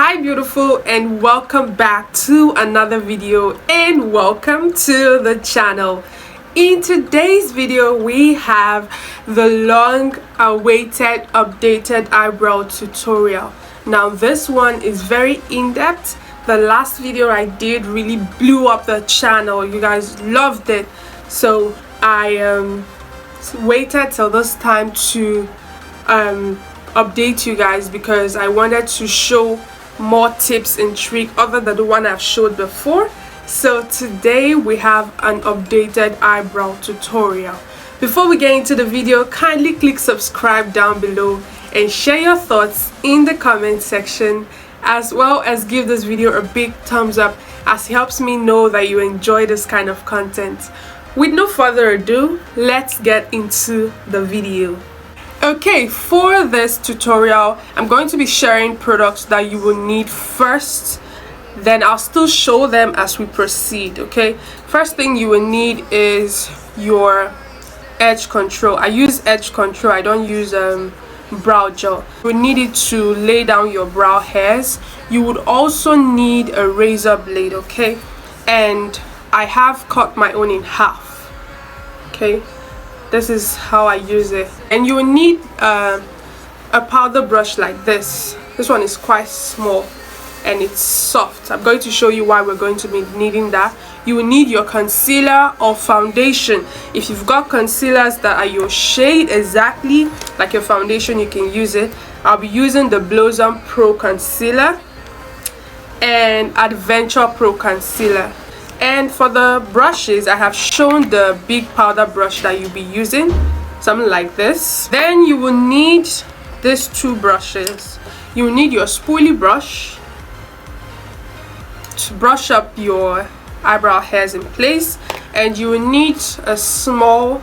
Hi beautiful, and welcome back to another video, and welcome to the channel. In today's video we have the long awaited updated eyebrow tutorial. Now this one is very in-depth. The last video I did really blew up the channel. You guys loved it, so I waited till this time to update you guys because I wanted to show more tips and tricks other than the one I've showed before. So today we have an updated eyebrow tutorial. Before we get into the video, kindly click subscribe down below and share your thoughts in the comment section, as well as give this video a big thumbs up, as it helps me know that you enjoy this kind of content. With no further ado, let's get into the video. Okay, for this tutorial I'm going to be sharing products that you will need first, then I'll still show them as we proceed. Okay, first thing you will need is your edge control. I use edge control, I don't use brow gel. You will need it to lay down your brow hairs. You would also need a razor blade, okay, and I have cut my own in half. Okay, this is how I use it. And you will need a powder brush like this. This one is quite small and it's soft. I'm going to show you why we're going to be needing that. You will need your concealer or foundation. If you've got concealers that are your shade exactly like your foundation, you can use it. I'll be using the Blossom Pro Concealer and Adventure Pro Concealer. And for the brushes, I have shown the big powder brush that you'll be using, something like this. Then you will need these two brushes. You will need your spoolie brush to brush up your eyebrow hairs in place, and you will need a small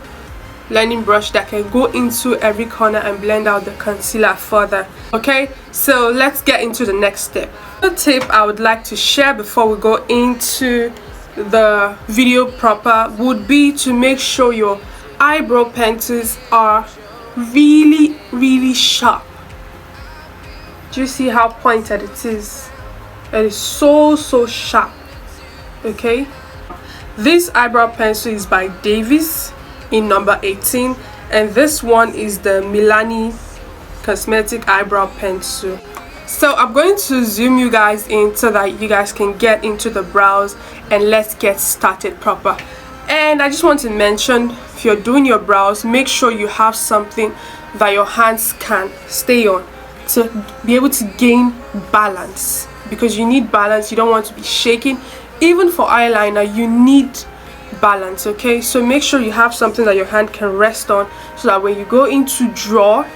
blending brush that can go into every corner and blend out the concealer further. Okay, so let's get into the next step. The tip I would like to share before we go into the video proper would be to make sure your eyebrow pencils are really sharp. Do you see how pointed it is? It is so sharp. Okay, this eyebrow pencil is by Davis in number 18, and this one is the Milani cosmetic eyebrow pencil. So I'm going to zoom you guys in so that you guys can get into the brows, and let's get started proper. And I just want to mention, if you're doing your brows, make sure you have something that your hands can stay on to be able to gain balance, because you need balance. You don't want to be shaking. Even for eyeliner you need balance. Okay, so make sure you have something that your hand can rest on, so that when you go into draw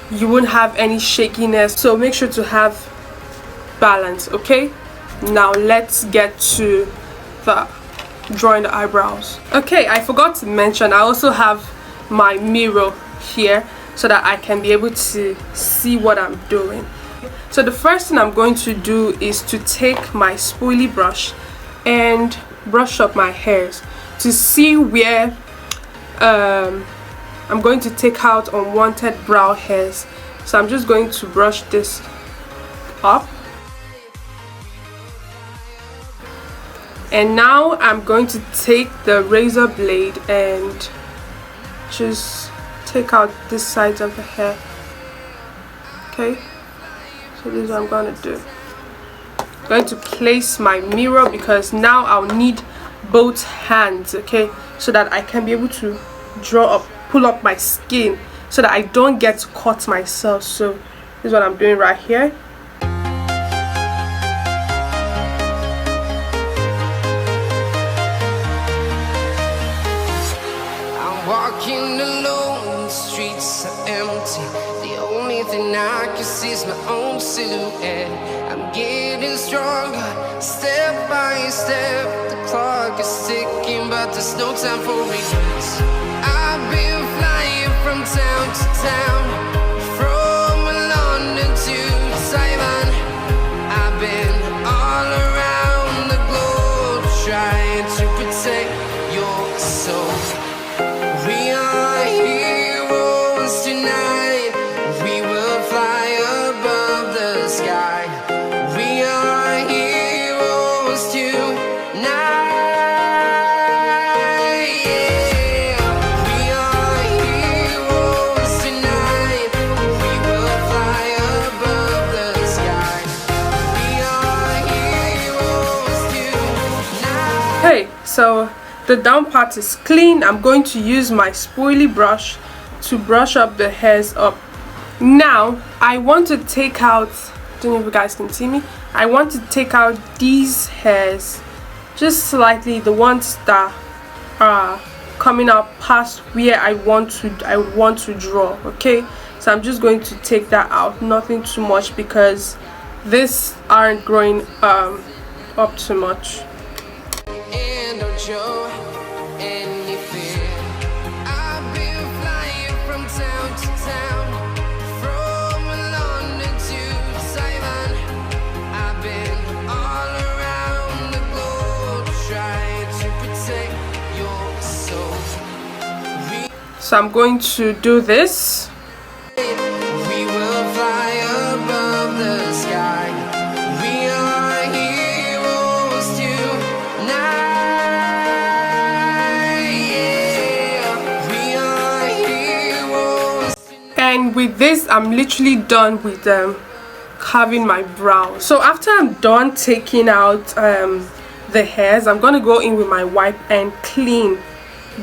you won't have any shakiness. So make sure to have balance. Okay, now let's get to the drawing the eyebrows. Okay, I forgot to mention I also have my mirror here so that I can be able to see what I'm doing. So the first thing I'm going to do is to take my spoolie brush and brush up my hairs to see where I'm going to take out unwanted brow hairs. So I'm just going to brush this up, and now I'm going to take the razor blade and just take out this side of the hair. Okay, so this is what I'm going to do. I'm going to place my mirror because now I'll need both hands, okay, so that I can be able to draw up, pull up my skin so that I don't get to cut myself. So this is what I'm doing right here. I'm walking alone, the streets are empty. The only thing I can see is my own silhouette. I'm getting stronger, step by step. The clock is ticking, but there's no time for regrets. I've been flying from town to town, from London to Taiwan. I've been all around the globe trying to protect your soul. We are heroes tonight. We will fly above the sky. So the down part is clean. I'm going to use my spoily brush to brush up the hairs up. Now I want to take out, I don't know if you guys can see me, I want to take out these hairs just slightly, the ones that are coming out past where I want to draw. Okay, so I'm just going to take that out, nothing too much, because these aren't growing up too much. And don't show any fear. I've been flying from town to town, from London to Taiwan. I've been all around the globe trying to protect your soul. So I'm going to do this. We will fly above the sky. We are heroes tonight. Yeah. We are heroes tonight. And with this, I'm literally done with carving my brow. So after I'm done taking out the hairs, I'm gonna go in with my wipe and clean,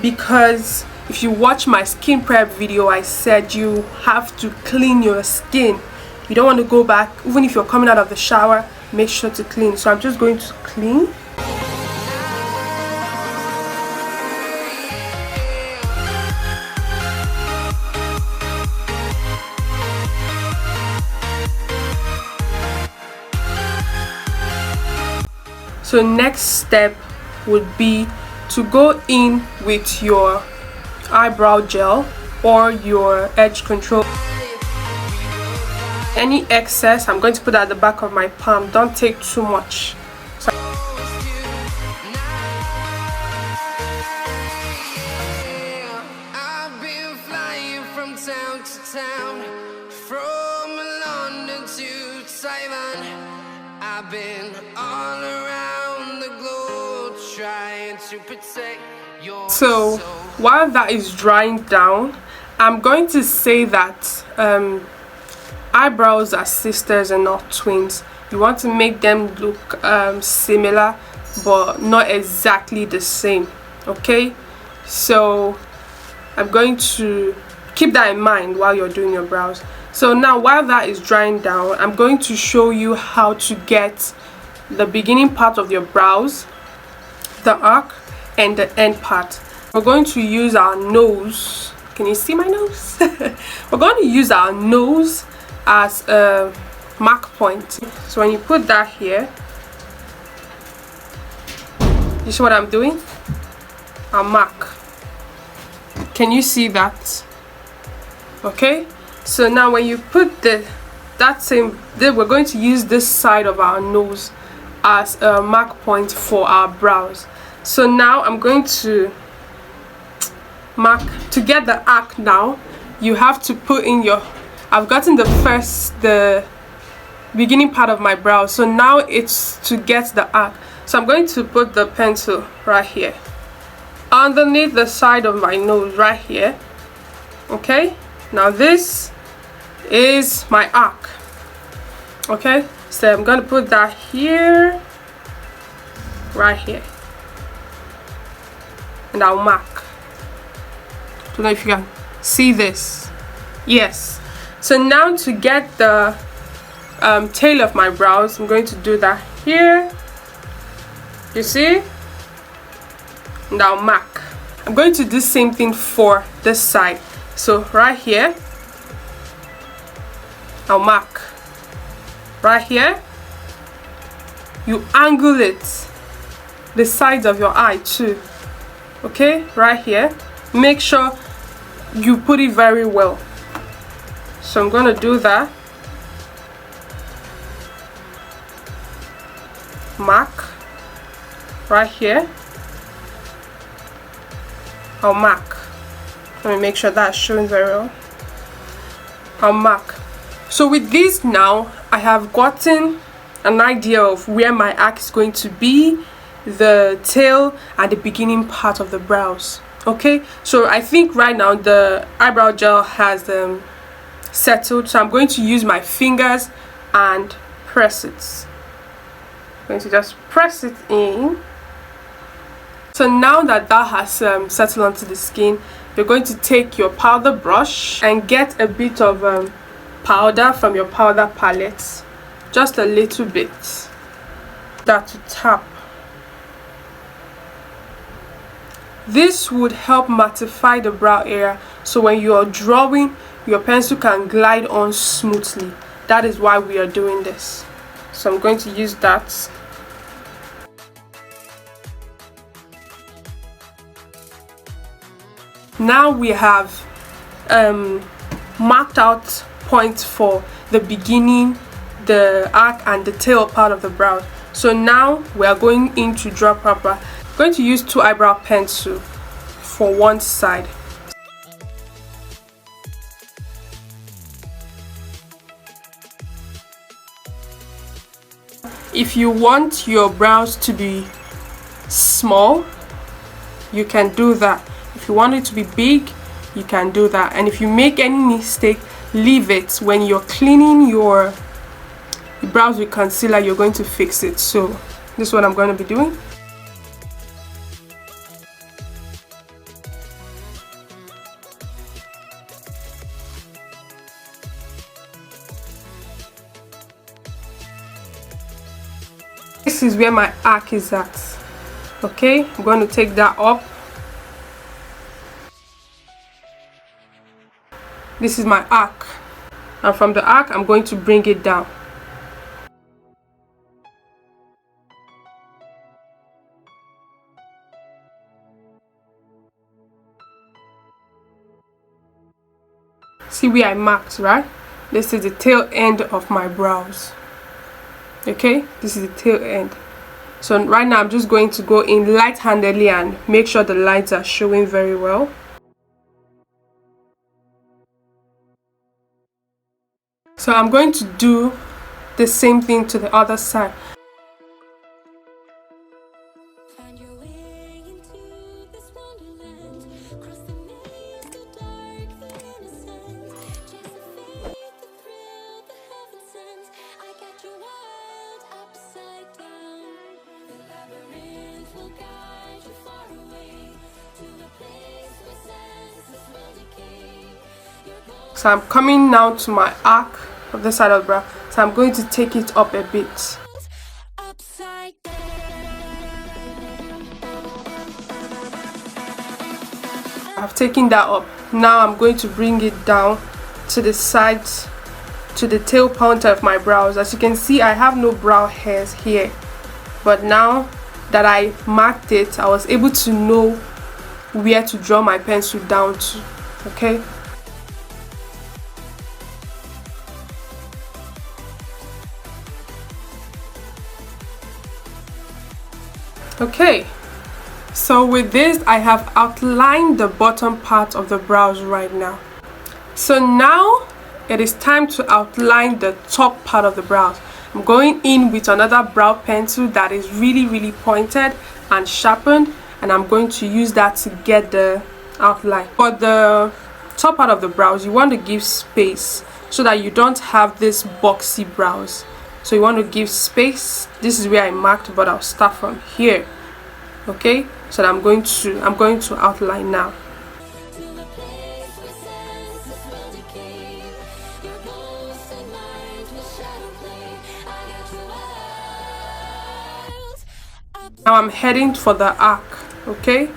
because if you watch my skin prep video, I said you have to clean your skin. You don't want to go back, even if you're coming out of the shower, make sure to clean. So I'm just going to clean. So next step would be to go in with your eyebrow gel or your edge control. Any excess, I'm going to put at the back of my palm. Don't take too much. So I've been flying from town to town, from London to Taiwan. I've been all around the globe trying to protect your So soul. while that is drying down, I'm going to say that eyebrows are sisters and not twins. You want to make them look similar but not exactly the same. Okay, so I'm going to keep that in mind while you're doing your brows. So now while that is drying down, I'm going to show you how to get the beginning part of your brows, the arc, and the end part. We're going to use our nose. Can you see my nose? We're going to use our nose as a mark point. So when you put that here, you see what I'm doing? A mark. Can you see that? Okay, so now when you put we're going to use this side of our nose as a mark point for our brows. So now I'm going to mark to get the arc. Now you have to put in your, I've gotten the beginning part of my brow, so now it's to get the arc. So I'm going to put the pencil right here underneath the side of my nose right here. Okay, now this is my arc. Okay, so I'm going to put that here, right here, and I'll mark. I don't know if you can see this. Yes, so now to get the tail of my brows, I'm going to do that here. You see? And I'll mark. I'm going to do the same thing for this side. So right here, I'll mark. Right here, you angle it, the sides of your eye too. Okay, right here, make sure you put it very well. So I'm going to do that. Mark right here. I'll mark. Let me make sure that's showing very well. I'll mark. So with this now, I have gotten an idea of where my arc is going to be, the tail, and the beginning part of the brows. Okay, so I think right now the eyebrow gel has settled, so I'm going to use my fingers and press it. I'm going to just press it in So now that that has settled onto the skin, you're going to take your powder brush and get a bit of powder from your powder palette, just a little bit, that to tap. This would help mattify the brow area, so when you're drawing, your pencil can glide on smoothly. That is why we are doing this. So I'm going to use that. Now we have marked out points for the beginning, the arc and the tail part of the brow. So now we are going in to draw proper. I'm going to use 2 eyebrow pencil for one side. If you want your brows to be small, you can do that. If you want it to be big, you can do that. And if you make any mistake, leave it. When you're cleaning your brows with concealer, you're going to fix it. So this is what I'm going to be doing. This is where my arc is at. Okay, I'm going to take that up. This is my arc, and from the arc I'm going to bring it down. See where I marked, right? This is the tail end of my brows. Okay, this is the tail end. So right now I'm just going to go in light-handedly and make sure the lines are showing very well. So I'm going to do the same thing to the other side. So I'm coming now to my arc of the side of the brow. So I'm going to take it up a bit. I've taken that up. Now I'm going to bring it down to the sides, to the tail point of my brows. As you can see, I have no brow hairs here. But now that I marked it, I was able to know where to draw my pencil down to. Okay. Okay, so with this I have outlined the bottom part of the brows right now. So now it is time to outline the top part of the brows. I'm going in with another brow pencil that is really pointed and sharpened, and I'm going to use that to get the outline. For the top part of the brows, you want to give space so that you don't have this boxy brows. So you want to give space. This is where I marked, but I'll start from here. Okay, so I'm going to outline now. Now I'm heading for the arc. Okay.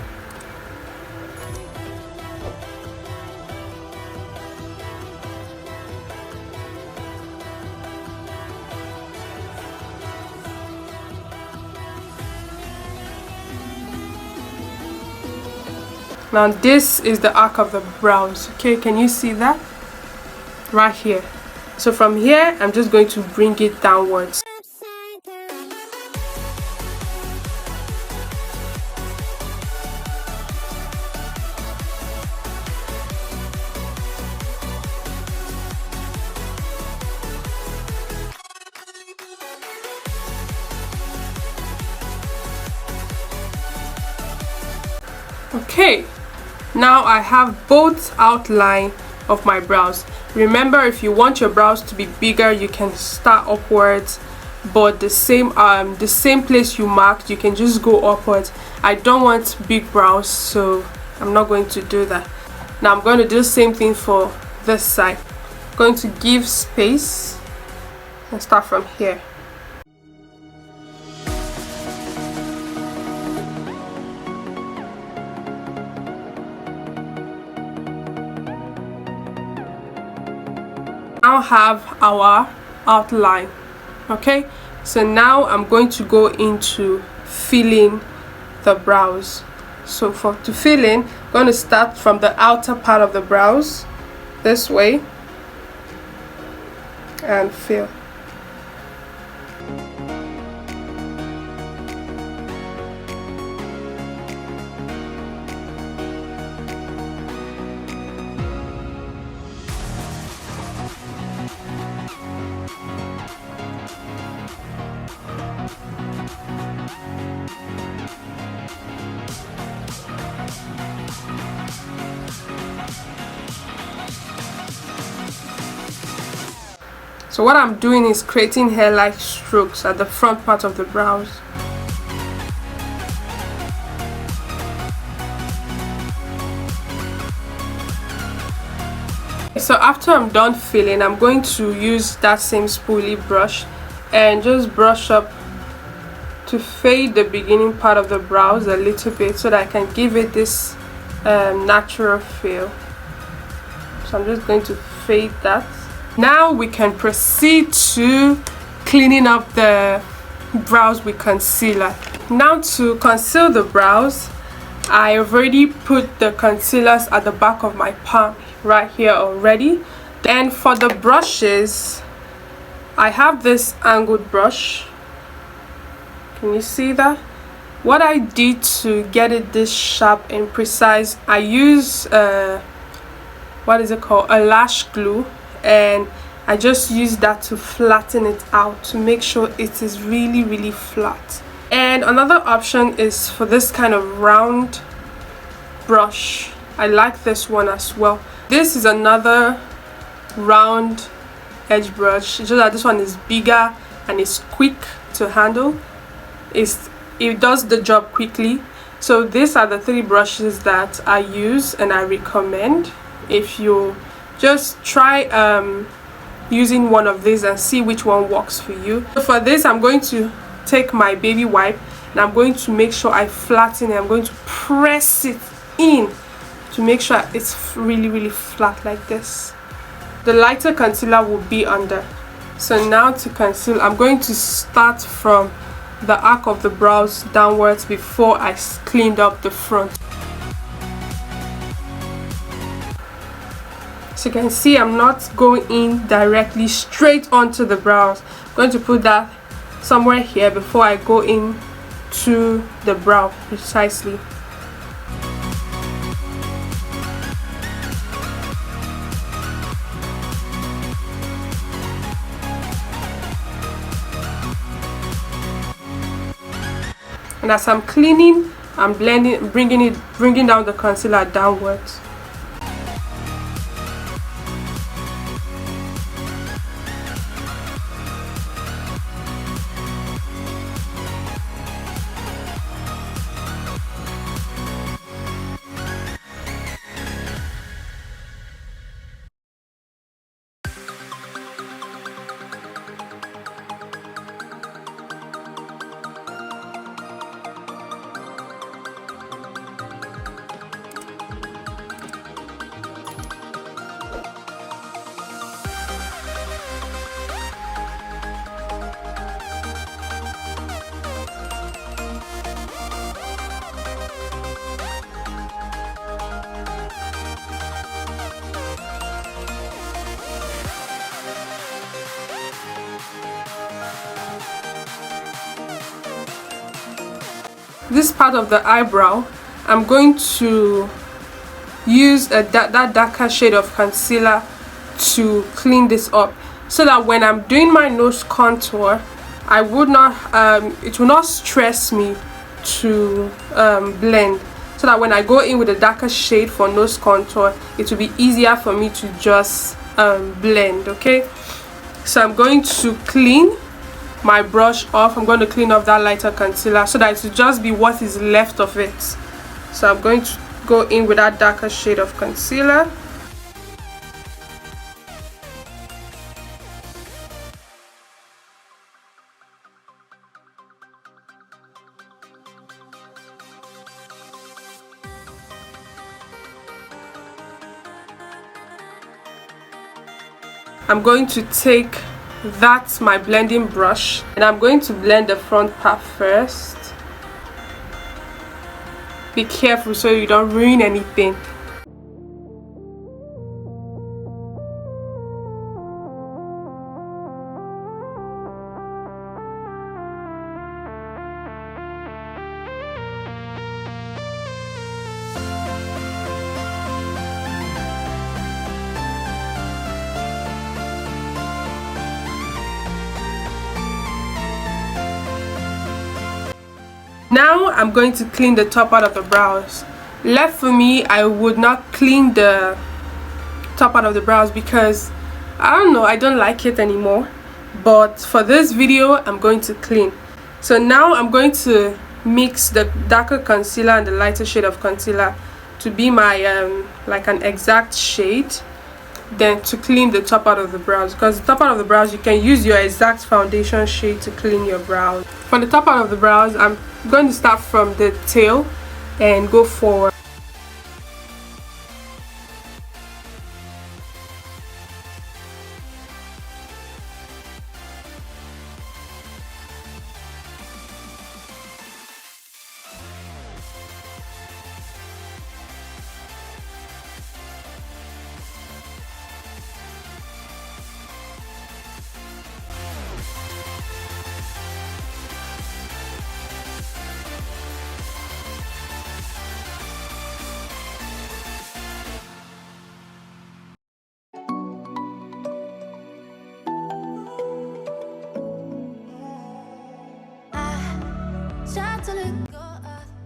Now this is the arc of the brows. Okay, can you see that? Right here. So from here, I'm just going to bring it downwards. Okay, now I have both outline of my brows. Remember, if you want your brows to be bigger, you can start upwards. but the same place you marked, you can just go upwards. I don't want big brows, so I'm not going to do that. Now I'm going to do the same thing for this side. I'm going to give space and start from here. Now have our outline. Okay, so now I'm going to go into filling the brows. So to fill in, I'm going to start from the outer part of the brows this way and fill. So what I'm doing is creating hair-like strokes at the front part of the brows. So after I'm done filling, I'm going to use that same spoolie brush and just brush up to fade the beginning part of the brows a little bit so that I can give it this natural feel. So I'm just going to fade that. Now we can proceed to cleaning up the brows with concealer. Now to conceal the brows, I have already put the concealers at the back of my palm right here already. And for the brushes, I have this angled brush. Can you see that? What I did to get it this sharp and precise, I use what is it called, a lash glue, and I just use that to flatten it out to make sure it is really flat. And another option is for this kind of round brush. I like this one as well. This is another round edge brush. It's just that this one is bigger and it's quick to handle. It does the job quickly. So these are the 3 brushes that I use and I recommend. If you just try using one of these and see which one works for you. So for this, I'm going to take my baby wipe and I'm going to make sure I flatten it. I'm going to press it in to make sure it's really flat like this. The lighter concealer will be under. So now to conceal, I'm going to start from the arc of the brows downwards before I cleaned up the front. So you can see I'm not going in directly straight onto the brows. I'm going to put that somewhere here before I go in to the brow precisely. And as I'm cleaning, I'm blending, bringing down the concealer downwards. This part of the eyebrow, I'm going to use that darker shade of concealer to clean this up, so that when I'm doing my nose contour, I would not it will not stress me to blend, so that when I go in with a darker shade for nose contour, it will be easier for me to just blend. Okay, so I'm going to clean my brush off. I'm going to clean off that lighter concealer so that it will just be what is left of it. So I'm going to go in with that darker shade of concealer. I'm going to take that's my blending brush and I'm going to blend the front part first. Be careful so you don't ruin anything. Now I'm going to clean the top part of the brows. Left for me, I would not clean the top part of the brows because I don't know, I don't like it anymore. But for this video, I'm going to clean. So now I'm going to mix the darker concealer and the lighter shade of concealer to be my like an exact shade. Then to clean the top part of the brows, because the top part of the brows you can use your exact foundation shade to clean your brows. For the top part of the brows, I'm going to start from the tail and go forward.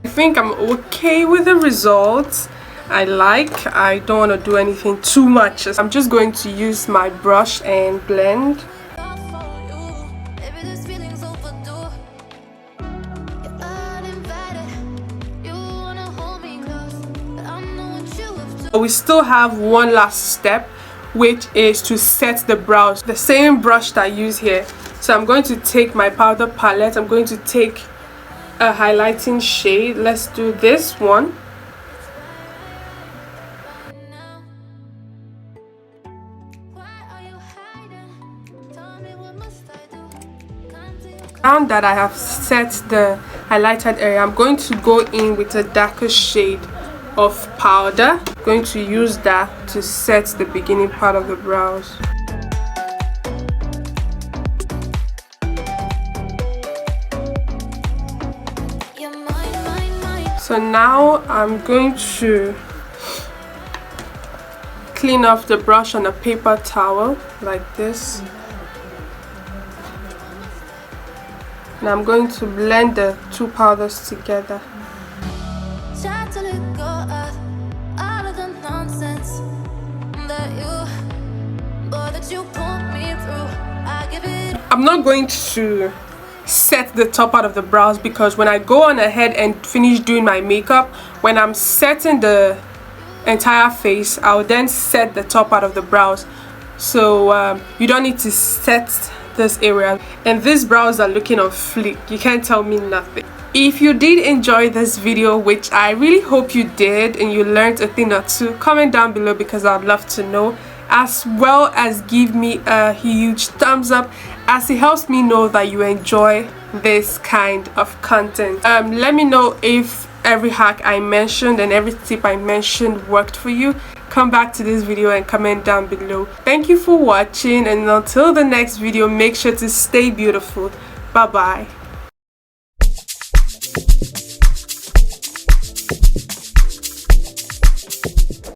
I think I'm okay with the results. I don't want to do anything too much. I'm just going to use my brush and blend. We still have one last step, which is to set the brows. The same brush that I use here. So I'm going to take my powder palette. I'm going to take a highlighting shade. Let's do this one. Now that I have set the highlighted area, I'm going to go in with a darker shade of powder. I'm going to use that to set the beginning part of the brows. So now I'm going to clean off the brush on a paper towel like this. And I'm going to blend the two powders together. I'm not going to set the top part of the brows because when I go on ahead and finish doing my makeup, when I'm setting the entire face, I'll then set the top part of the brows. So you don't need to set this area. And these brows are looking on fleek. You can't tell me nothing. If you did enjoy this video, which I really hope you did, and you learned a thing or two, comment down below because I'd love to know, as well as give me a huge thumbs up as it helps me know that you enjoy this kind of content. Let me know if every hack I mentioned and every tip I mentioned worked for you. Come back to this video and comment down below. Thank you for watching, and until the next video, make sure to stay beautiful. Bye bye.